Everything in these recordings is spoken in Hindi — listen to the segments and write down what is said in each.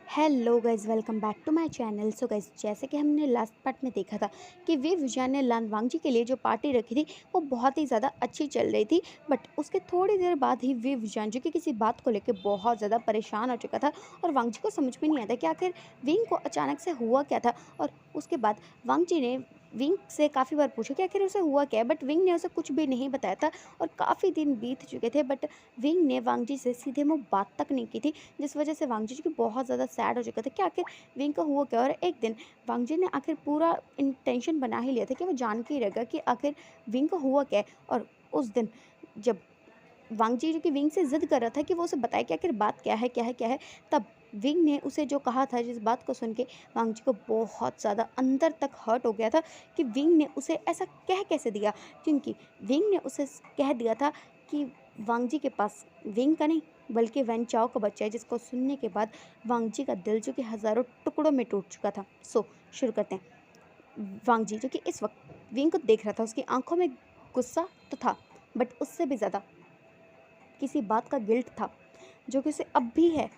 Hello guys, welcome back to my channel. So guys, जैसे कि हमने लास्ट पार्ट में देखा था कि वे विजान ने लानवांग जी के लिए जो पार्टी रखी थी वो बहुत ही ज़्यादा अच्छी चल रही थी। बट उसके थोड़ी देर बाद ही वे विजान जी की किसी बात को लेकर बहुत ज़्यादा परेशान हो चुका था और वांग जी को समझ में नहीं आता कि आखिर विंग को अचानक से हुआ क्या था। और उसके बाद वांग जी ने विंग से काफ़ी बार पूछा कि आखिर उसे हुआ क्या है, बट विंग ने उसे कुछ भी नहीं बताया था। और काफ़ी दिन बीत चुके थे, बट विंग ने वांग जी से सीधे मुँह बात तक नहीं की थी, जिस वजह से वांग जी की बहुत ज़्यादा सैड हो चुका था कि आखिर विंग का हुआ क्या। और एक दिन वांग जी ने आखिर पूरा इंटेंशन बना ही लिया था कि वो जान के ही रहेगा कि आखिर विंग का हुआ क्या है। और उस दिन जब वांग जी जो कि विंग से ज़िद कर रहा था कि वो उसे बताए कि आखिर बात क्या है, क्या है, क्या है, तब विंग ने उसे जो कहा था, जिस बात को सुन के वांग जी को बहुत ज़्यादा अंदर तक हर्ट हो गया था कि विंग ने उसे ऐसा कह कैसे दिया। क्योंकि विंग ने उसे कह दिया था कि वांग जी के पास विंग का नहीं बल्कि वैन चाओ का बच्चा है, जिसको सुनने के बाद वांग जी का दिल जो कि हज़ारों टुकड़ों में टूट चुका था। सो शुरू करते हैं। वांग जी जो कि इस वक्त विंग को देख रहा था, उसकी आंखों में गुस्सा तो था, बट उससे भी ज़्यादा किसी बात का गिल्ट था जो कि उसे अब भी है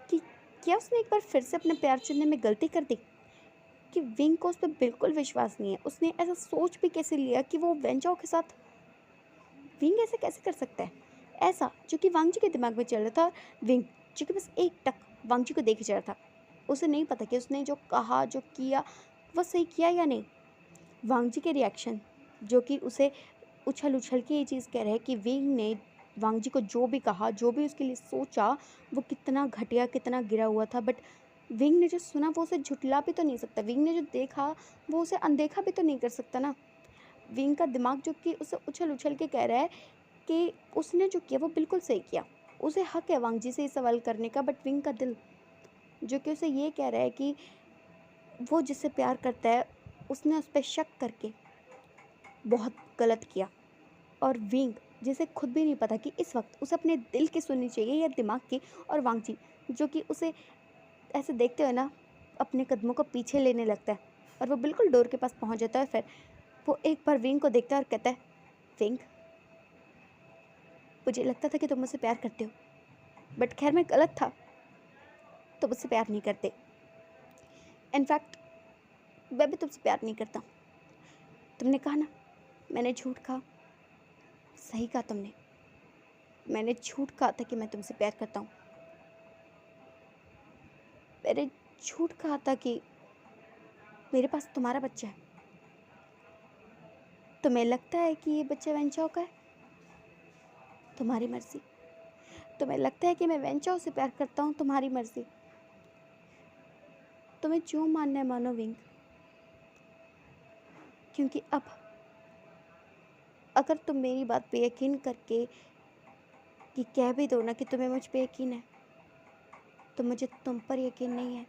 कि क्या उसने एक बार फिर से अपने प्यार चुनने में गलती कर दी। कि विंग को उस पर बिल्कुल विश्वास नहीं है। उसने ऐसा सोच भी कैसे लिया कि वो वेंचाओ के साथ विंग ऐसे कैसे कर सकता है, ऐसा जो कि वांग जी के दिमाग में चल रहा था। और विंग जो कि बस एक टक वांग जी को देख जा रहा था। उसे नहीं पता कि उसने जो कहा, जो किया, वो सही किया या नहीं। वांग जी के रिएक्शन जो कि उसे उछल उछल के ये चीज़ कह रहे हैं कि विंग ने वांग जी को जो भी कहा, जो भी उसके लिए सोचा, वो कितना घटिया, कितना गिरा हुआ था। बट विंग ने जो सुना वो उसे झुठला भी तो नहीं सकता। विंग ने जो देखा वो उसे अनदेखा भी तो नहीं कर सकता ना। विंग का दिमाग जो कि उसे उछल उछल के कह रहा है कि उसने जो किया वो बिल्कुल सही किया। उसे हक है वांग जी से ये सवाल करने का, बट विंग का दिल जो कि उसे ये कह रहा है कि वो जिससे प्यार करता है उसने उस पर शक करके बहुत गलत किया। और विंग जिसे खुद भी नहीं पता कि इस वक्त उसे अपने दिल की सुननी चाहिए या दिमाग की। और वांग जी जो कि उसे ऐसे देखते हुए ना अपने कदमों को पीछे लेने लगता है और वो बिल्कुल डोर के पास पहुंच जाता है। फिर वो एक बार विंग को देखता है और कहता है, विंग, मुझे लगता था कि तुम मुझसे प्यार करते हो, बट खैर मैं गलत था। तुम मुझसे प्यार नहीं करते। इनफैक्ट मैं भी तुमसे प्यार नहीं करता। तुमने कहा ना मैंने झूठ कहा, सही कहा तुमने। मैंने झूठ कहा था कि मैं तुमसे प्यार करता हूँ। मैंने झूठ कहा था कि मेरे पास तुम्हारा बच्चा है। तुम्हें लगता है कि ये बच्चा वेंचाओ का है, तुम्हारी मर्जी। तुम्हें लगता है कि मैं वेंचाओ से प्यार करता हूँ, तुम्हारी मर्जी। तुम्हें जो मानना है मानो विंग। क्योंकि अब अगर तुम मेरी बात पे यकीन करके कि कह भी दो ना कि तुम्हें मुझ पे यकीन है, तो मुझे तुम पर यकीन नहीं है।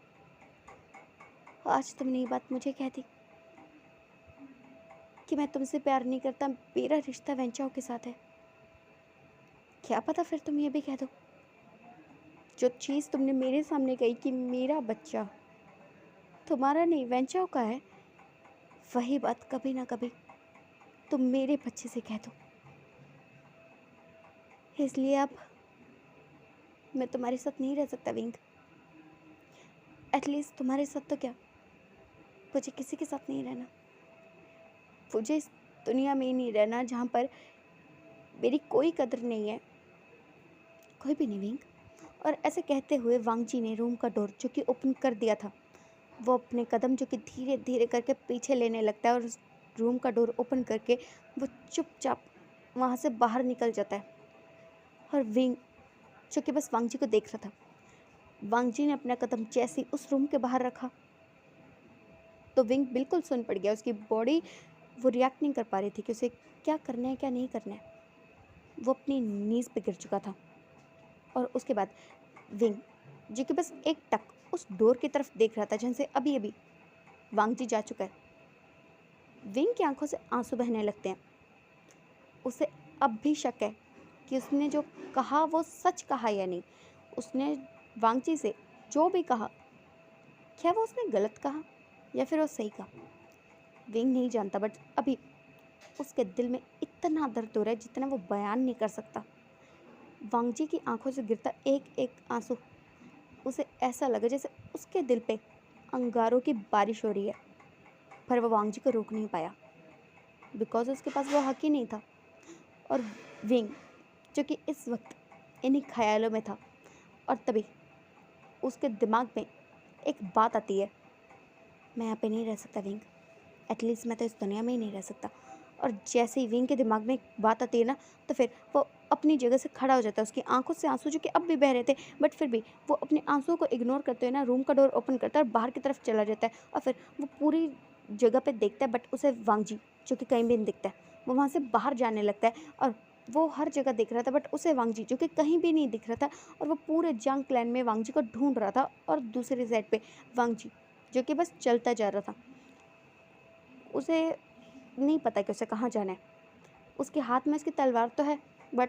आज तुमने ये बात मुझे कह दी कि मैं तुमसे प्यार नहीं करता, मेरा रिश्ता वेंचाओ के साथ है। क्या पता फिर तुम ये भी कह दो जो चीज़ तुमने मेरे सामने कही कि मेरा बच्चा तुम्हारा नहीं वेंचाओ का है, वही बात कभी ना कभी तुम मेरे बच्चे से कह दो। इसलिए अब मैं तुम्हारे साथ नहीं रह सकता विंग। एटलीस्ट तुम्हारे साथ तो क्या, मुझे किसी के साथ नहीं रहना। मुझे इस दुनिया में ही नहीं रहना जहाँ पर मेरी कोई कदर नहीं है, कोई भी नहीं विंग। और ऐसे कहते हुए वांग जी ने रूम का डोर जो कि ओपन कर दिया था, वो अपने कदम जो कि धीरे धीरे करके पीछे लेने लगता है और उस रूम का डोर ओपन करके वो चुपचाप वहाँ से बाहर निकल जाता है। और विंग जो कि बस वांग जी को देख रहा था। वांग जी ने अपना कदम जैसे ही उस रूम के बाहर रखा तो विंग बिल्कुल सुन पड़ गया। उसकी बॉडी वो रिएक्ट नहीं कर पा रही थी कि उसे क्या करना है, क्या नहीं करना है। वो अपनी नीज़ पे गिर चुका था। और उसके बाद विंग जो कि बस एक टक उस डोर की तरफ देख रहा था जहाँ से अभी अभी वांग जी जा चुका है। विंग की आंखों से आंसू बहने लगते हैं। उसे अब भी शक है कि उसने जो कहा वो सच कहा या नहीं। उसने वांग जी से जो भी कहा, क्या वो उसने गलत कहा या फिर वो सही कहा, विंग नहीं जानता। बट अभी उसके दिल में इतना दर्द हो रहा है जितना वो बयान नहीं कर सकता। वांग जी की आंखों से गिरता एक एक आंसू उसे ऐसा लगा जैसे उसके दिल पे अंगारों की बारिश हो रही है, पर वो वांगजी को रोक नहीं पाया बिकॉज उसके पास वो हक ही नहीं था। और विंग जो कि इस वक्त इन्हीं ख्यालों में था, और तभी उसके दिमाग में एक बात आती है, मैं यहाँ पे नहीं रह सकता विंग, एटलीस्ट मैं तो इस दुनिया में ही नहीं रह सकता। और जैसे ही विंग के दिमाग में एक बात आती है ना, तो फिर वो अपनी जगह से खड़ा हो जाता है। उसकी आंखों से आंसू जो कि अब भी बह रहे थे, बट फिर भी वो अपने आंसुओं को इग्नोर करते हुए ना रूम का डोर ओपन करता है और बाहर की तरफ चला जाता है। और फिर वो पूरी जगह पे देखता है, बट उसे वांगजी जो कि कहीं भी नहीं दिखता है। वो वहाँ से बाहर जाने लगता है, और वो हर जगह दिख रहा था बट उसे वांगजी जो कि कहीं भी नहीं दिख रहा था। और वो पूरे जंग क्लैन में वांगजी को ढूंढ रहा था, और दूसरी साइड पे वांगजी जो कि बस चलता जा रहा था। उसे नहीं पता कि उसे कहाँ जाना है। उसके हाथ में उसकी तलवार तो है, बट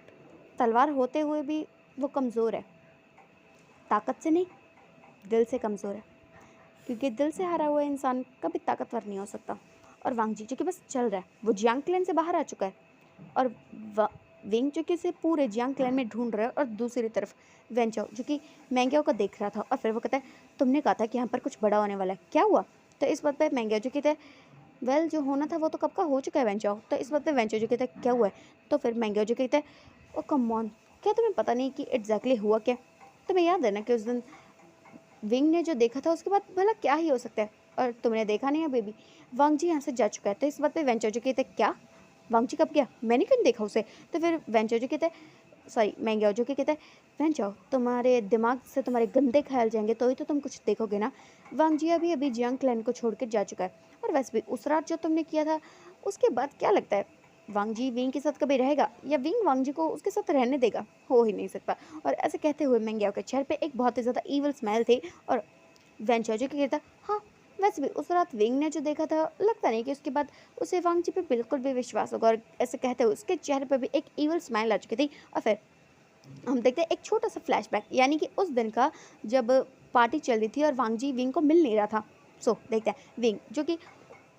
तलवार होते हुए भी वो कमज़ोर है, ताकत से नहीं, दिल से कमज़ोर है, क्योंकि दिल से हारा हुआ इंसान कभी ताकतवर नहीं हो सकता। और वांगजी जो कि बस चल रहा है, वो जियांग क्लैन से बाहर आ चुका है, और विंग जो कि उसे पूरे जियांग क्लैन में ढूंढ रहा है। और दूसरी तरफ वेंचाओ जो कि मैंग्याओ को देख रहा था, और फिर वो कहता है, तुमने कहा था कि यहाँ पर कुछ बड़ा होने वाला है, क्या हुआ? तो इस बात पे मैंग्याओ जो कहते हैं, वेल जो होना था वो तो कब का हो चुका है वेंचाओ। तो इस बात पे वेंचाओ जो कहता है, क्या हुआ है? तो फिर मैंग्याओ जो कहता है, ओ कम ऑन, क्या तुम्हें पता नहीं कि एग्जैक्टली हुआ क्या? तुम्हें याद है ना कि उस दिन विंग ने जो देखा था उसके बाद भला क्या ही हो सकता है, और तुमने देखा नहीं है बेबी, वांगजी यहाँ से जा चुका है। तो इस बात पे वेंचाओ जो कहते हैं, क्या वांगजी कब गया? मैंने क्यों नहीं देखा उसे? तो फिर वेंचाओ जो कहते हैं, सॉरी मैंग्याओ जो कहता है, वेंचाओ तुम्हारे दिमाग से तुम्हारे गंदे ख्याल जाएंगे तो ही तो तुम कुछ देखोगे ना। वांगजी अभी अभी जियांग क्लैन को छोड़ के जा चुका है, और वैसे भी उस रात जो तुमने किया था उसके बाद क्या लगता है वांगजी विंग के साथ कभी रहेगा, या विंग वांगजी को उसके साथ रहने देगा? हो ही नहीं सकता। और ऐसे कहते हुए मैंग्याओ के चेहरे पे एक बहुत ही ज़्यादा ईवल स्माइल थी। और वेंचर जो कहता, हाँ वैसे भी उस रात विंग ने जो देखा था, लगता नहीं कि उसके बाद उसे वांगजी पे बिल्कुल भी विश्वास होगा। और ऐसे कहते हुए उसके चेहरे पे भी एक ईवल स्माइल आ चुकी थी। और फिर हम देखते हैं एक छोटा सा फ्लैशबैक, यानी कि उस दिन का जब पार्टी चल रही थी और वांगजी विंग को मिल नहीं रहा था। सो देखते हैं विंग जो कि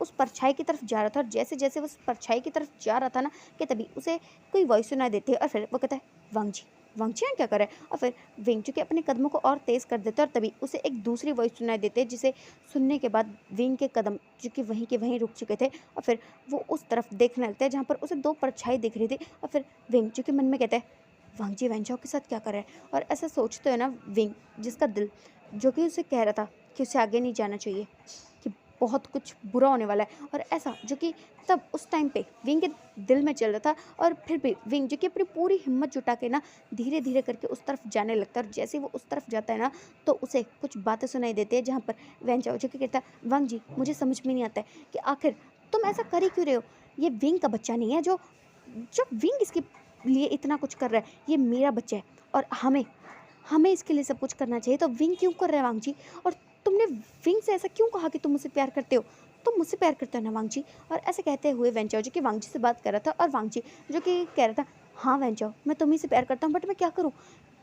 उस परछाई की तरफ जा रहा था, और जैसे जैसे वो उस परछाई की तरफ जा रहा था ना, कि तभी उसे कोई वॉइस सुनाई देती है। और फिर वो कहता है, वांगजी, वांगजी यहाँ क्या कर रहा है? और फिर विंग जो कि अपने कदमों को और तेज़ कर देता है, और तभी उसे एक दूसरी वॉइस सुनाई देती है, जिसे सुनने के बाद विंग के कदम जो कि वहीं के वहीं रुक चुके थे। और फिर वो उस तरफ देखने लगता है जहाँ पर उसे दो परछाई दिख रही थी। और फिर विंग जो कि मन में कहता है, वांगजी वेंचाओ के साथ क्या कर रहा है? और ऐसा सोचते हो ना विंग, जिसका दिल जो कि उसे कह रहा था कि उसे आगे नहीं जाना चाहिए, कि बहुत कुछ बुरा होने वाला है, और ऐसा जो कि तब उस टाइम पे विंग के दिल में चल रहा था। और फिर भी विंग जो कि अपनी पूरी हिम्मत जुटा के ना धीरे धीरे करके उस तरफ जाने लगता है। और जैसे ही वो उस तरफ जाता है ना, तो उसे कुछ बातें सुनाई देती है, जहाँ पर वेंचाओ जो कि कहता है, वांगजी मुझे समझ में नहीं आता है कि आखिर तुम ऐसा कर ही क्यों रहे हो? ये विंग का बच्चा नहीं है जो जो विंग इसके लिए इतना कुछ कर रहा है, ये मेरा बच्चा है, और हमें हमें इसके लिए सब कुछ करना चाहिए। तो विंग क्यों कर रहा है वांगजी? और तुमने विंग से ऐसा क्यों कहा कि तुम मुझसे प्यार करते हो? तुम मुझसे प्यार करते हो ना वांगजी? और ऐसे कहते हुए वेंचाओ जो कि वांगजी से बात कर रहा था, और वांगजी जो कि कह रहा था, हाँ वेंचाओ मैं तुम्ही से प्यार करता हूँ, बट मैं क्या करूँ,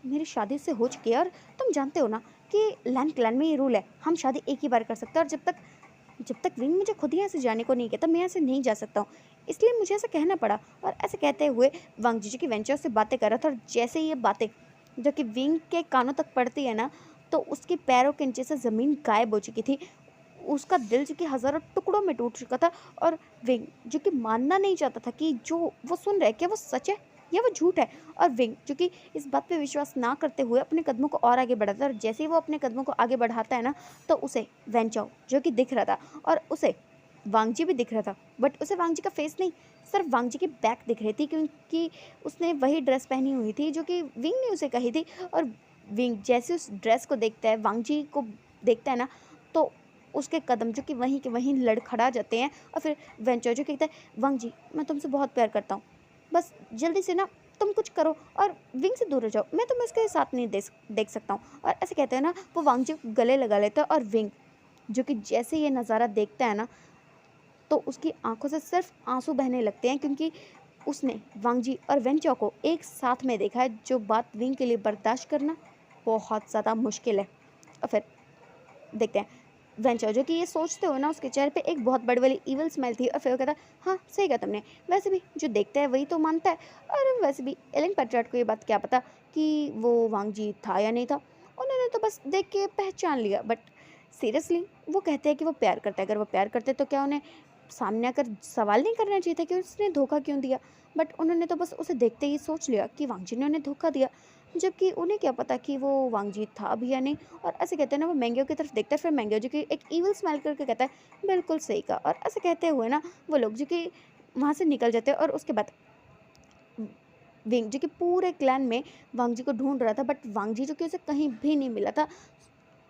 मेरी शादी से हो चुकी है, और तुम जानते हो ना कि लैंड क्लैन में ये रूल है, हम शादी एक ही बार कर सकते हैं, और जब तक विंग मुझे खुद ही यहाँ से जाने को नहीं कहता, मैं यहाँ से नहीं जा सकता हूँ, इसलिए मुझे ऐसा कहना पड़ा। और ऐसे कहते हुए वांगजी जो कि वेंचर से बातें कर रहा था, और जैसे ही ये बातें जो कि विंग के कानों तक पड़ती है ना, तो उसके पैरों के नीचे से ज़मीन गायब हो चुकी थी। उसका दिल जो कि हज़ारों टुकड़ों में टूट चुका था, और विंग जो कि मानना नहीं चाहता था कि जो वो सुन रहा है क्या वो सच है या वो झूठ है। और विंग जो कि इस बात पे विश्वास ना करते हुए अपने कदमों को और आगे बढ़ाता है, और जैसे ही वो अपने कदमों को आगे बढ़ाता है ना, तो उसे वेंचाओ जो कि दिख रहा था, और उसे वांगजी भी दिख रहा था, बट उसे वांगजी का फेस नहीं, सिर्फ वांगजी की बैक दिख रही थी, क्योंकि उसने वही ड्रेस पहनी हुई थी जो कि विंग ने उसे कही थी। और विंग जैसे उस ड्रेस को देखता है, वांगजी को देखता है ना, तो उसके कदम जो कि वहीं के वहीं लड़खड़ा जाते हैं। और फिर वेंचर जो कहता है, वांगजी मैं तुमसे बहुत प्यार करता हूँ, बस जल्दी से ना तुम कुछ करो और विंग से दूर हो जाओ, मैं तुम्हें इसके साथ नहीं देख सकता हूँ। और ऐसे कहते हैं ना, वो वांगजी को गले लगा लेता है, और विंग जो कि जैसे ये नज़ारा देखता है ना, तो उसकी आंखों से सिर्फ आंसू बहने लगते हैं, क्योंकि उसने वांगजी और वेंचो को एक साथ में देखा है, जो बात विंग के लिए बर्दाश्त करना बहुत ज़्यादा मुश्किल है। और फिर देखते हैं वेंचर जो कि ये सोचते हो ना, उसके चेहरे पे एक बहुत बड़ी वाली ईवल स्माइल थी। और फिर वो कहता, हाँ सही कहा तुमने, वैसे भी जो देखता है वही तो मानता है, और वैसे भी एलन पैट्रियट को ये बात क्या पता कि वो वांगजी था या नहीं था। उन्होंने तो बस देख के पहचान लिया, बट सीरियसली वो कहते हैं कि वो प्यार करता है। अगर वो प्यार करते तो क्या उन्हें सामने आकर सवाल नहीं करना चाहिए था कि उसने धोखा क्यों दिया? बट उन्होंने तो बस उसे देखते ही सोच लिया कि वांगजी ने उन्हें धोखा दिया, जबकि उन्हें क्या पता कि वो वांगजी था भी या नहीं। और ऐसे कहते हैं ना, वो मैंगो की तरफ देखता है, फिर मैंगो जो कि एक ईविल स्माइल करके कहता है बिल्कुल सही कहा। और ऐसे कहते हुए ना वो लोग जो कि वहाँ से निकल जाते हैं। और उसके बाद विंग जो कि पूरे क्लैन में वांगजी को ढूंढ रहा था, बट वांगजी जो कि उसे कहीं भी नहीं मिला था।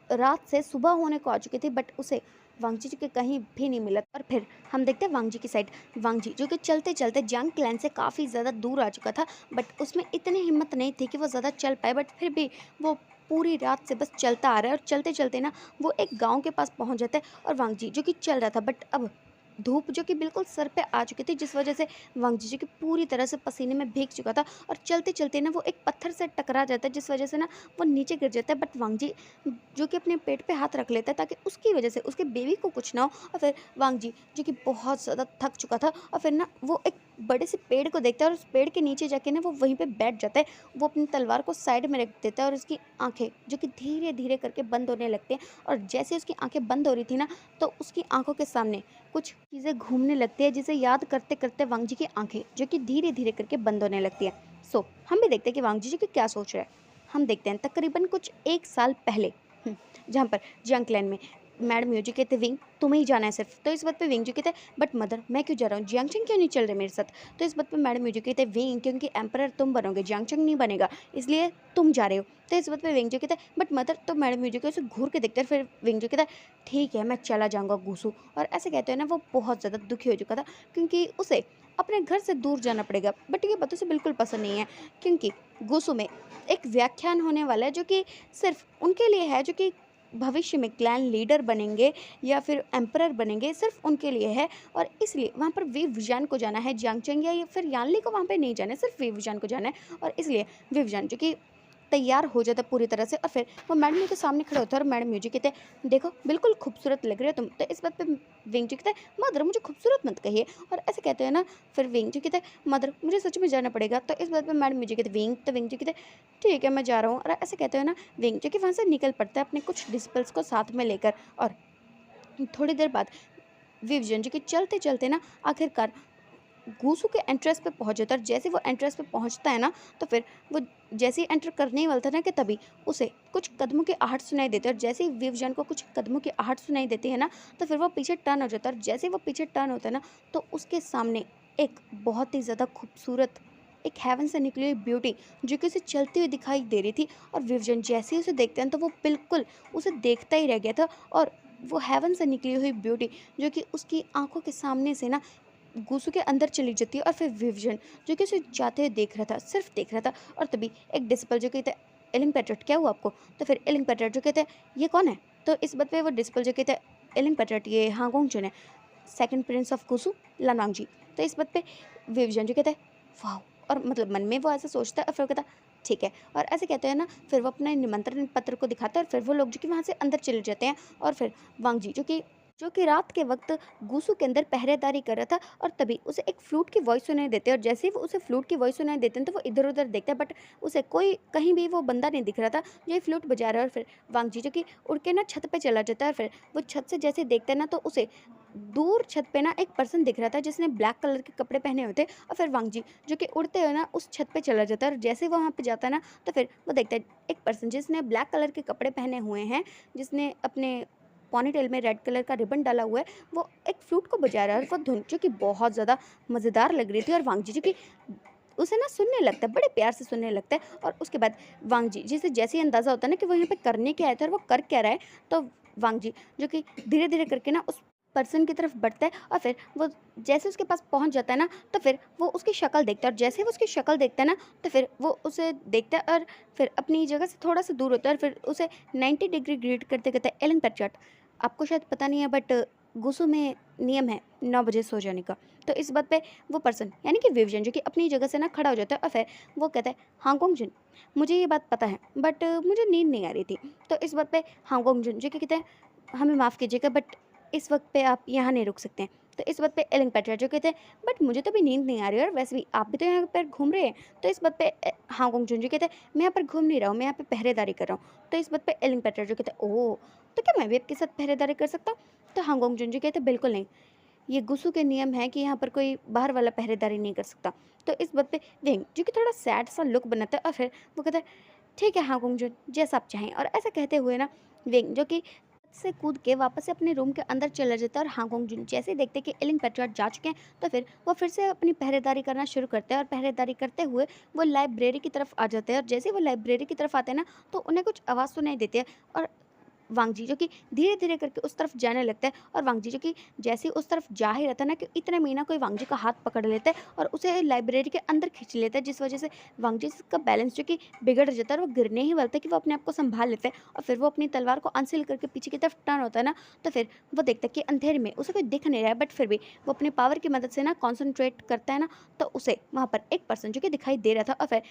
रात से सुबह होने को आ चुकी थी, बट उसे वांगजी के कहीं भी नहीं मिला। और फिर हम देखते हैं वांगजी की साइड। वांगजी जो कि चलते चलते जंग क्लैन से काफ़ी ज़्यादा दूर आ चुका था, बट उसमें इतनी हिम्मत नहीं थी कि वो ज़्यादा चल पाए। बट फिर भी वो पूरी रात से बस चलता आ रहा है, और चलते चलते ना वो एक गांव के पास पहुंच जाता है। और वांगजी जो कि चल रहा था, बट अब धूप जो कि बिल्कुल सर पे आ चुकी थी, जिस वजह से वांगजी जो कि पूरी तरह से पसीने में भीग चुका था। और चलते चलते ना वो एक पत्थर से टकरा जाता है, जिस वजह से ना वो नीचे गिर जाता है। बट वांगजी जो कि अपने पेट पे हाथ रख लेता है ताकि उसकी वजह से उसके बेबी को कुछ ना हो। और फिर वांगजी जो कि बहुत ज़्यादा थक चुका था, और फिर ना वो एक बड़े से पेड़ को देखता है, और उस पेड़ के नीचे जाके ना वो वहीं पे बैठ जाता है। वो अपनी तलवार को साइड में रख देता है, और उसकी आंखें जो कि धीरे धीरे करके बंद होने लगती हैं। और जैसे उसकी आंखें बंद हो रही थी ना, तो उसकी आंखों के सामने कुछ चीज़ें घूमने लगती है, जिसे याद करते करते वांगजी की आंखें जो कि धीरे धीरे करके बंद होने लगती है। सो हम भी देखते हैं कि वांगजी जी की क्या सोच रहा है। हम देखते हैं तकरीबन कुछ 1 साल पहले, जहाँ पर जियांग क्लैन में मैडम म्यूजिक कहते विंग तुम्हें ही जाना है सिर्फ। तो इस बात पे विंग जो कहते बट मदर मैं क्यों जा रहा हूँ, जियांगचंग क्यों नहीं चल रहे मेरे साथ? तो इस बात पे मैडम म्यूजिक कहते विंग क्योंकि एम्परर तुम बनोगे, जियांगचंग नहीं बनेगा, इसलिए तुम जा रहे हो। तो इस बात पे विंग जो कहते बट मदर, तो मैडम म्यूजिक उसे घूर के देखते हैं। फिर विंग जो कहता है ठीक है मैं चला जाऊँगा घूसू। और ऐसे कहते हैं ना वो बहुत ज़्यादा दुखी हो चुका था, क्योंकि उसे अपने घर से दूर जाना पड़ेगा। बट ये बात उसे बिल्कुल पसंद नहीं है, क्योंकि गुसू में एक व्याख्यान होने वाला है जो कि सिर्फ उनके लिए है, जो कि भविष्य में क्लैन लीडर बनेंगे या फिर एम्परर बनेंगे, सिर्फ उनके लिए है। और इसलिए वहाँ पर विवजान को जाना है, जियांगचंग या फिर यानली को वहाँ पे नहीं जाना है, सिर्फ विवजान को जाना है। और इसलिए विवजान जो कि तैयार हो जाता है पूरी तरह से, और फिर वो मैडम म्यू के सामने खड़े होते हैं। और मैडम म्यू जी कहते हैं देखो बिल्कुल खूबसूरत लग रहे हो तुम। तो इस बात पे विंग जी कहते हैं मदर मुझे खूबसूरत मत कहिए। और ऐसे कहते हैं ना, फिर विंग जी कहते हैं मदर मुझे सच में जाना पड़ेगा। तो इस बात पे मैडम म्यू जी कहते हैं विंग, तो विंग जी कहते हैं ठीक है मैं जा रहा हूँ। और ऐसे कहते हैं ना, विंग जो कि वहाँ से निकल पड़ता है अपने कुछ डिस्पल्स को साथ में लेकर। और थोड़ी देर बाद विवजन जो कि चलते चलते ना आखिरकार गूसू के एंट्रेंस पे पहुंच जाता है। और जैसे वो एंट्रेंस पे पहुंचता है ना, तो फिर वो जैसे ही एंटर करने ही वाला था ना, कि तभी उसे कुछ कदमों की आहट सुनाई देती है। और जैसे ही विवजन को कुछ कदमों की आहट सुनाई देती है ना, तो फिर वो पीछे टर्न हो जाता है। और जैसे ही वो पीछे टर्न होता है ना, तो उसके सामने एक बहुत ही ज़्यादा खूबसूरत एक हेवन से निकली हुई ब्यूटी जो कि उसे चलती हुई दिखाई दे रही थी। और विवजन जैसे ही उसे देखते हैं तो वो बिल्कुल उसे देखता ही रह गया था। और वो हेवन से निकली हुई ब्यूटी जो कि उसकी आंखों के सामने से ना गूसू के अंदर चली जाती है। और फिर विवजन जो कि उसे जाते हुए देख रहा था, सिर्फ देख रहा था। और तभी एक डिस्पल जो कहते हैं एलिंग पैट्रेट क्या हुआ आपको? तो फिर एलिंग पैट्रेट जो कहते हैं ये कौन है? तो इस बात पे वो डिस्पल जो कहते हैं एलिंग पैट्रेट ये हांगोंग चुन है, सेकंड प्रिंस ऑफ गुसू लानांग जी। तो इस बात पे विवजन जो कहता है वाह, और मतलब मन में वो ऐसा सोचता है। और फिर वो कहता ठीक है। और ऐसे कहते हैं ना, फिर वो अपने निमंत्रण पत्र को दिखाता है, और फिर वो लोग जो कि वहाँ से अंदर चले जाते हैं। और फिर वांग जी जो कि रात के वक्त गूसू के अंदर पहरेदारी कर रहा था, और तभी उसे एक फ्लूट की वॉइस सुनाई देती है। और जैसे ही वो उसे फ्लूट की वॉइस सुनाई देते हैं तो वो इधर उधर देखता है, बट उसे कोई कहीं भी वो बंदा नहीं दिख रहा था जो ये फ्लूट बजा रहा है। और फिर वांग जी जो कि उड़ के ना छत पे चला जाता है। और फिर वो छत से जैसे देखता है ना, तो उसे दूर छत पे ना एक पर्सन दिख रहा था जिसने ब्लैक कलर के कपड़े पहने हुए थे। और फिर वांग जी जो कि उड़ते हुए ना उस छत पे चला जाता है। और जैसे वो वहाँ पे जाता है ना, तो फिर वो देखता है एक पर्सन जिसने ब्लैक कलर के कपड़े पहने हुए हैं, जिसने अपने पोनीटेल में रेड कलर का रिबन डाला हुआ है, वो एक फ्लूट को बजा रहा है। और वो धुन जो कि बहुत ज़्यादा मज़ेदार लग रही थी। और वांग जी जो कि उसे ना सुनने लगता है, बड़े प्यार से सुनने लगता है। और उसके बाद वांग जी जिसे जैसे ही अंदाज़ा होता है ना कि वो यहाँ पे करने क्या आया था और वो कर क्या रहा है, तो वांग जी जो कि धीरे धीरे करके ना उस पर्सन की तरफ बढ़ता है। और फिर वो जैसे उसके पास पहुंच जाता है ना, तो फिर वो उसकी शक्ल देखता है। और जैसे वो उसकी शक्ल देखता है ना, तो फिर वो उसे देखता है, और फिर अपनी जगह से थोड़ा सा दूर होता है। और फिर उसे 90 डिग्री ग्रीड करते कहता है एलन पैटर्ट, आपको शायद पता नहीं है बट गुसू में नियम है 9 बजे सो जाने का। तो इस बात पे वो पर्सन यानी कि विवजन जो कि अपनी जगह से ना खड़ा हो जाता है। और फिर वो कहता है हांगकांग जिन, मुझे ये बात पता है बट मुझे नींद नहीं आ रही थी। तो इस बात पे हांगकांग जिन जो कि कहते हैं हमें माफ़ कीजिएगा बट इस वक्त पे आप यहाँ नहीं रुक सकते हैं। तो इस बात पे एलन पेट्रा जो कहते हैं बट मुझे तो भी नींद नहीं आ रही है और वैसे भी आप भी तो यहाँ पर घूम रहे हैं। तो इस बात पे हांगकांग जुन जी कहते हैं मैं यहाँ पर घूम नहीं रहा हूँ, मैं यहाँ पे पहरेदारी कर रहा हूँ। तो इस बात पे एलन पेट्रा जो कहते हैं ओह, तो क्या मैं भी आपके साथ पहरेदारी कर सकता हूँ? तो हांगकांग जुन जी कहते हैं बिल्कुल नहीं, ये गुस्सू के नियम है कि यहाँ पर कोई बाहर वाला पहरेदारी नहीं कर सकता। तो इस बात पे विंग जो कि थोड़ा सैड सा लुक बनाता है और फिर वो कहता है ठीक है हाँ कुंजन जैसा आप चाहें। और ऐसा कहते हुए ना विंग जो कि से कूद के वापस से अपने रूम के अंदर चला जाता है और हांगकांग जुन जैसे ही देखते कि एलिंग पेट्रियट जा चुके हैं तो फिर वो फिर से अपनी पहरेदारी करना शुरू करते हैं और पहरेदारी करते हुए वो लाइब्रेरी की तरफ आ जाते हैं। और जैसे ही वो लाइब्रेरी की तरफ आते हैं ना तो उन्हें कुछ आवाज़ सुनाई देती है और वांग जी जो कि धीरे धीरे करके उस तरफ जाने लगता है। और वांग जी जो कि जैसे ही उस तरफ जा ही रहता है ना कि इतने में ही ना कोई वांग जी का हाथ पकड़ लेता है और उसे लाइब्रेरी के अंदर खींच लेता है, जिस वजह से वांग जी का बैलेंस जो कि बिगड़ जाता है और वो गिरने ही वाला था कि वो अपने आप को संभाल लेता है। और फिर वो अपनी तलवार को अनसील करके पीछे की तरफ टर्न होता है ना तो फिर वो देखता है कि अंधेरे में उसे कोई दिख नहीं रहा है, बट फिर भी वो अपनी पावर की मदद से ना कॉन्सेंट्रेट करता है ना तो उसे वहाँ पर एक पर्सन जो कि दिखाई दे रहा था। और फिर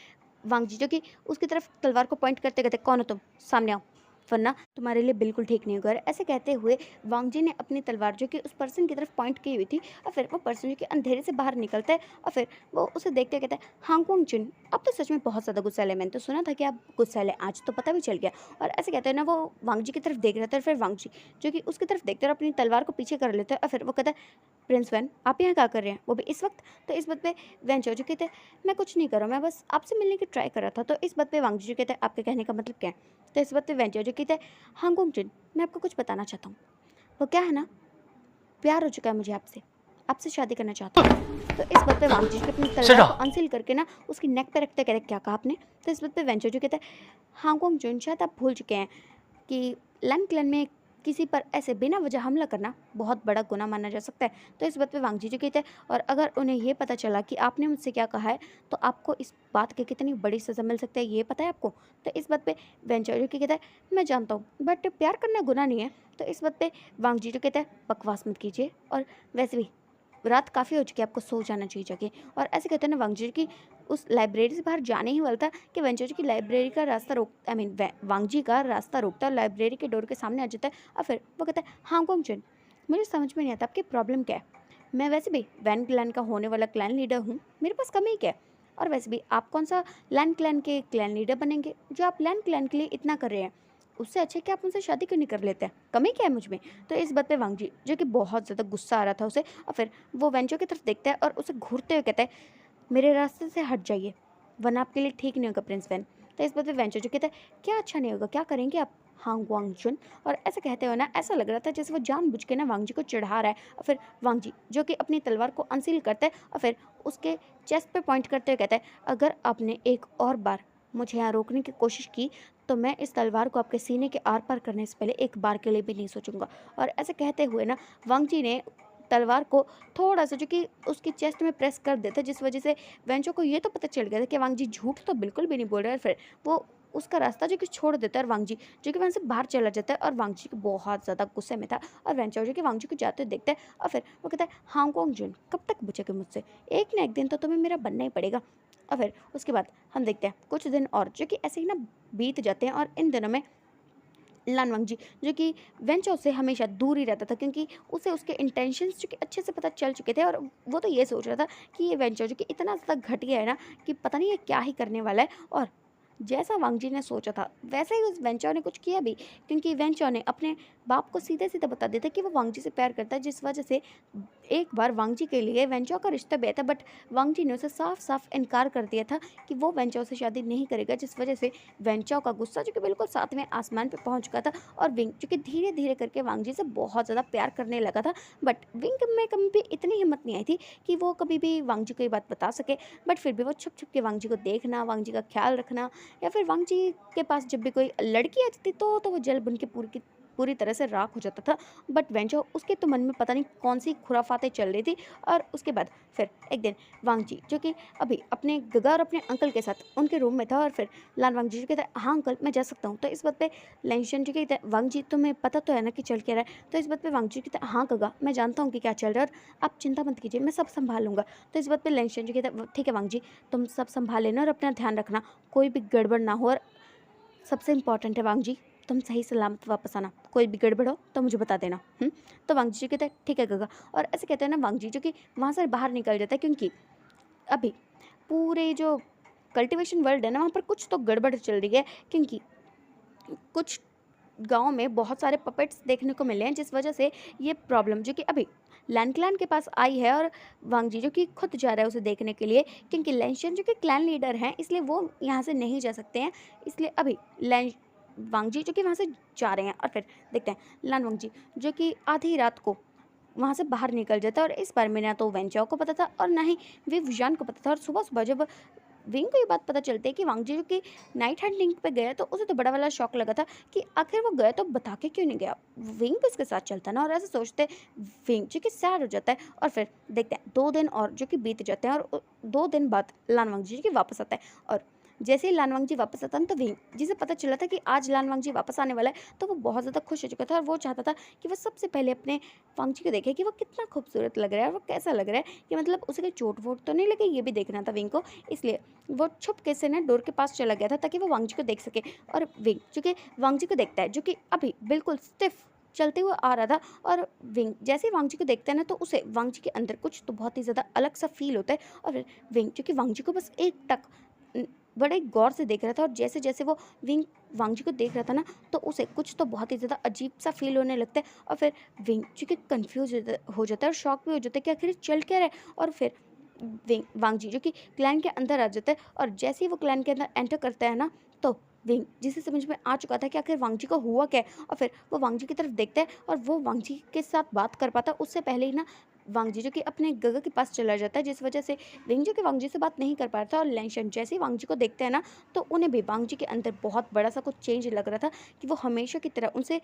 वांग जी जो कि उसकी तरफ तलवार को पॉइंट करते कहते कौन हो तुम, सामने आओ वरना तुम्हारे लिए बिल्कुल ठीक नहीं होगा। और ऐसे कहते हुए वांग जी ने अपनी तलवार जो कि उस पर्सन की तरफ पॉइंट की हुई थी और फिर वो पर्सन जो कि अंधेरे से बाहर निकलता है और फिर वो उसे देखते हुए कहता है हांगकांग चिन अब तो सच में बहुत ज़्यादा गुस्सैल है, मैंने तो सुना था कि आप गुस्सैल है, आज तो पता भी चल गया। और ऐसे कहते हैं ना वो वांग जी की तरफ देख रहा था और फिर वांग जी जो कि उसकी तरफ देखते और अपनी तलवार को पीछे कर लेते हैं और फिर वो कहता है प्रिंस वैन आप यहाँ क्या कर रहे हैं, वो भी इस वक्त। तो इस बात पे वैन जो कहते हैं मैं कुछ नहीं कर रहा हूँ, मैं बस आपसे मिलने की ट्राई कर रहा था। तो इस बात पे वांग जी जो कहते हैं आपके कहने का मतलब क्या है? तो इस बात पे वैन जो कहते हैं हांगकांग जिन मैं आपको कुछ बताना चाहता हूँ, वो क्या है ना प्यार हो चुका है मुझे आपसे, आपसे शादी करना चाहता हूँ। तो इस बात पे वांग जी अपनी तलवार को अनसील करके ना उसकी नेक पे रखते कहते क्या कहा आपने? तो इस बात पे वेंचर जो कहता है हांगकांग जिन शायद आप भूल चुके हैं कि लैन क्लैन में किसी पर ऐसे बिना वजह हमला करना बहुत बड़ा गुनाह माना जा सकता है। तो इस बात पे वांग जी जो कहते हैं और अगर उन्हें ये पता चला कि आपने मुझसे क्या कहा है तो आपको इस बात की कितनी बड़ी सज़ा मिल सकती है, ये पता है आपको? तो इस बात पे वेंचर जो कहता है मैं जानता हूँ बट प्यार करना गुनाह नहीं है। तो इस बात पे वांग जी जो कहता है बकवास मत कीजिए और वैसे भी रात काफ़ी हो चुकी है, आपको सो जाना चाहिए जाके। और ऐसे कहते हैं ना वांगजी की उस लाइब्रेरी से बाहर जाने ही वाला था कि वेंचर की लाइब्रेरी का रास्ता रोक आई मीन वांगजी का रास्ता रोकता है और लाइब्रेरी के डोर के सामने आ जाता है। और फिर वो कहता है हांगकांग चिन मुझे समझ में नहीं आता आपकी प्रॉब्लम क्या है, मैं वैसे भी वैन क्लैन का होने वाला क्लैन लीडर हूँ, मेरे पास कमी क्या है? और वैसे भी आप कौन सा लैंड क्लैन के क्लैन लीडर बनेंगे जो आप लैंड क्लैन के लिए इतना कर रहे हैं? उससे अच्छे कि आप उनसे शादी क्यों नहीं कर लेते हैं, कमी क्या है मुझ में? तो इस बात पे वांग जी जो कि बहुत ज़्यादा गुस्सा आ रहा था उसे और फिर वो वेंचो की तरफ देखता है और उसे घूरते हुए कहता है मेरे रास्ते से हट जाइए वरना आपके लिए ठीक नहीं होगा प्रिंस वैन। तो इस बात पे वेंचो जो कहता है क्या अच्छा नहीं होगा, क्या करेंगे आप हांग वांग चुन? और ऐसे कहते हुए ना ऐसा लग रहा था जैसे वो जानबूझ के ना वांग जी को चिढ़ा रहा है। और फिर वांग जी जो कि अपनी तलवार को अनसील करता है और फिर उसके चेस्ट पे पॉइंट करते हुए कहता है अगर आपने एक और बार मुझे यहाँ रोकने की कोशिश की तो मैं इस तलवार को आपके सीने के आर पार करने से पहले एक बार के लिए भी नहीं सोचूंगा। और ऐसे कहते हुए ना वांग जी ने तलवार को थोड़ा सा जो कि उसकी चेस्ट में प्रेस कर देता, जिस वजह से वेंचो को ये तो पता चल गया था कि वांग जी झूठ तो बिल्कुल भी नहीं बोल रहा है। फिर वो उसका रास्ता जो कि छोड़ देता है और वांग जी जो कि वहाँ से बाहर चला जाता है और वांग जी बहुत ज़्यादा गुस्से में था। और वेंचो जो कि वांग जी को जाते हुए देखता है और फिर वो कहता है हांगकांग जुन कब तक बचेगे मुझसे, एक ना एक दिन तो तुम्हें मेरा बनना ही पड़ेगा। और फिर उसके बाद हम देखते हैं कुछ दिन और जो कि ऐसे ही ना बीत जाते हैं और इन दिनों में लान वंग जी जो कि वेंचो से हमेशा दूर ही रहता था क्योंकि उसे उसके इंटेंशंस जो कि अच्छे से पता चल चुके थे और वो तो ये सोच रहा था कि ये वेंचो जो कि इतना ज़्यादा घटिया है ना कि पता नहीं ये क्या ही करने वाला है। और जैसा वांग जी ने सोचा था वैसा ही उस वेंचो ने कुछ किया भी, क्योंकि वेंचो ने अपने बाप को सीधे सीधे बता दिया था कि वो वांग जी से प्यार करता है, जिस वजह से एक बार वांग जी के लिए वेंचो का रिश्ता भी था बट वांग जी ने उसे साफ साफ इनकार कर दिया था कि वो वेंचो से शादी नहीं करेगा, जिस वजह से वेंचो का गुस्सा जो कि बिल्कुल सातवें आसमान पे पहुंच चुका था। और विंग जो कि धीरे धीरे करके वांग जी से बहुत ज़्यादा प्यार करने लगा था, बट विंग में कभी भी इतनी हिम्मत नहीं आई थी कि वो कभी भी वांग जी को ये बात बता सके। बट फिर भी वो छुप छुप के वांग जी को देखना, वांग जी का ख्याल रखना या फिर वांग जी के पास जब भी कोई लड़की आती थी तो वो जल बन के पूरी तरह से राख हो जाता था। बट वेंचो उसके तो मन में पता नहीं कौन सी खुराफातें चल रही थी। और उसके बाद फिर एक दिन वांग जी जो कि अभी अपने गगा और अपने अंकल के साथ उनके रूम में था और फिर लान वांग जी जो कहता है हाँ अंकल मैं जा सकता हूँ। तो इस बात पे लेंशन जी कहता है वांग जी तुम्हें पता तो है ना कि चल क्या रहा है? तो इस बात पे वांग जी कहता है हाँ गगा मैं जानता हूँ कि क्या चल रहा है और आप चिंता मत कीजिए मैं सब संभाल लूँगा। तो इस बात पे लेंशन जी कहता है ठीक है वांग जी तुम सब संभाल लेना और अपना ध्यान रखना, कोई भी गड़बड़ ना हो। और सबसे इम्पॉर्टेंट है वांग जी तुम सही सलामत वापस आना, कोई भी गड़बड़ हो तो मुझे बता देना। तो वांगजी जी कहते हैं ठीक है गगा। और ऐसे कहते हैं ना वांगजी जो कि वहाँ से बाहर निकल जाता है, क्योंकि अभी पूरे जो कल्टीवेशन वर्ल्ड है ना वहाँ पर कुछ तो गड़बड़ चल रही है, क्योंकि कुछ गाँव में बहुत सारे पपेट्स देखने को मिले हैं, जिस वजह से ये प्रॉब्लम जो कि अभी लैन क्लैन के पास आई है। और वांगजी जो कि खुद जा रहा है उसे देखने के लिए, क्योंकि लैंशन जो कि क्लैन लीडर हैं इसलिए वो यहाँ से नहीं जा सकते हैं। इसलिए अभी लैन वांगजी जो कि वहाँ से जा रहे हैं। और फिर देखते हैं लान वांगजी जो कि आधी रात को वहाँ से बाहर निकल जाता है। और इस बारे में ना तो वेंचाओ को पता था और ना ही वे विजान को पता था। और सुबह सुबह जब विंग को ये बात पता चलती है कि वांगजी जो कि नाइट हंटिंग पे गया, तो उसे तो बड़ा वाला शौक लगा था कि आखिर वो गया तो बता के क्यों नहीं गया, विंग भी उसके साथ चलता ना। और ऐसे सोचते विंग जो कि सैड हो जाता है। और फिर देखते हैं 2 दिन और जो कि बीत जाते हैं, और 2 दिन बाद लान वांगजी जो कि वापस आता है। और जैसे ही लान वांगजी वापस आता है तो विंग जिसे पता चला था कि आज लान वांगजी वापस आने वाला है, तो वो बहुत ज़्यादा खुश हो चुका था। और वो चाहता था कि वो सबसे पहले अपने वांगजी को देखे कि वो कितना खूबसूरत लग रहा है और वो कैसा लग रहा है, कि मतलब उसे कोई चोट वोट तो नहीं लगे, ये भी देखना था विंग को। इसलिए वो छुपके से ना डोर के पास चला गया था ताकि वो वांगजी को देख सके। और विंग जो कि वांगजी को देखता है जो कि अभी बिल्कुल स्टिफ चलते हुए आ रहा था। और विंग जैसे ही वांगजी को देखता है ना, तो उसे वांगजी के अंदर कुछ तो बहुत ही ज़्यादा अलग सा फील होता है। और फिर विंग जो कि वांगजी को बस एक टक बड़े गौर से देख रहा था। और जैसे जैसे वो विंग वांगजी को देख रहा था ना, तो उसे कुछ तो बहुत ही ज़्यादा अजीब सा फील होने लगता है। और फिर विंग जो कि कन्फ्यूज हो जाता है और शॉक भी हो जाता है कि आखिर चल क्या रहा है। और फिर विंग वांगजी जो कि क्लैन के अंदर आ जाता है। और जैसे ही वो क्लैन के अंदर एंटर करता है ना, तो विंग जिसे समझ में आ चुका था कि आखिर वांगजी को हुआ क्या है, और फिर वो वांगजी की तरफ देखता है। और वो वांगजी के साथ बात कर पाता उससे पहले ही ना वांगजी जो कि अपने गगा के पास चला जाता है, जिस वजह से विंग जो कि वांगजी से बात नहीं कर पा रहा था। और लैंशन जैसे ही वांगजी को देखते हैं ना, तो उन्हें भी वांगजी के अंदर बहुत बड़ा सा कुछ चेंज लग रहा था, कि वो हमेशा की तरह उनसे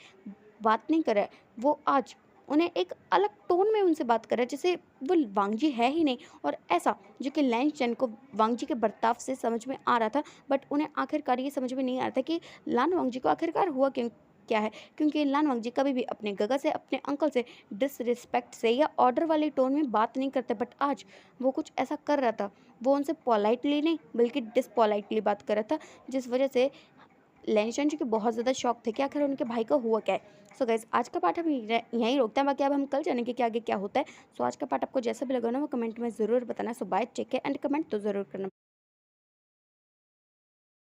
बात नहीं कर रहा है, वो आज उन्हें एक अलग टोन में उनसे बात कर रहा है, जैसे वो वांगजी है ही नहीं। और ऐसा जो कि लैंशन को वांगजी के बर्ताव से समझ में आ रहा था, बट उन्हें आखिरकार ये समझ में नहीं आ रहा था कि लान वांगजी को आखिरकार हुआ क्यों क्या है। क्योंकि लान वांगजी कभी भी अपने गगा से, अपने अंकल से डिसरिस्पेक्ट से या ऑर्डर वाले टोन में बात नहीं करते, बट आज वो कुछ ऐसा कर रहा था। वो उनसे पोलाइटली नहीं बल्कि डिसपोलाइटली बात कर रहा था, जिस वजह से लेनिशन जी के बहुत ज़्यादा शौक थे कि आखिर उनके भाई का हुआ क्या है। सो गाइस आज का पार्ट हम यहीं रोकते हैं, बाकी अब हम कल जानेंगे कि आगे क्या होता है। सो आज का पार्ट आपको जैसा भी लगा ना वो कमेंट में ज़रूर बताना। So bye, take care and comment तो ज़रूर करना।